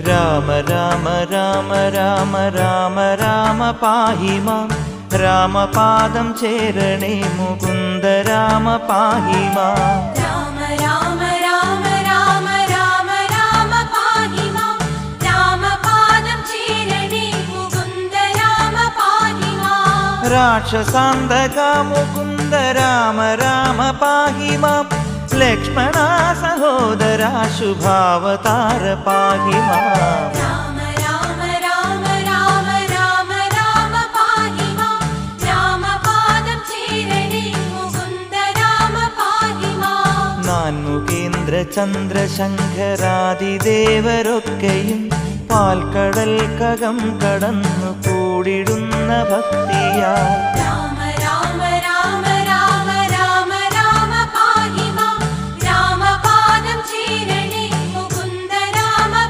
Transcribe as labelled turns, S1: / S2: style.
S1: രാമ രാമ രാമ രാമ രാമ രാമ പാഹി മാം രാമപാദം ചേരണേ മുകുന്ദ രാമ പാഹി മാം
S2: രാമ രാമ രാമ രാമ രാമ രാമ പാഹി മാം രാമപാദം ചേരണേ മുകുന്ദ രാമ പാഹി മാം
S1: രാക്ഷസാന്തക മുകുന്ദ രാമ രാമ പാഹി മാം ലക്ഷ്മണ സഹോദര ശുഭാവതാര പാഹി മാം
S2: രാമ രാമ രാമ രാമ രാമ രാമ പാഹി മാം രാമപാദം ചേരണേ മുകുന്ദ രാമ പാഹി മാം
S1: നാൻമുഖേന്ദ്ര ചന്ദ്രശങ്കരാദിദേവരൊക്കെയും പാൽക്കടൽ കകം കടന്നു കൂടിടുന്ന ഭക്തിയാൽ
S2: രാമ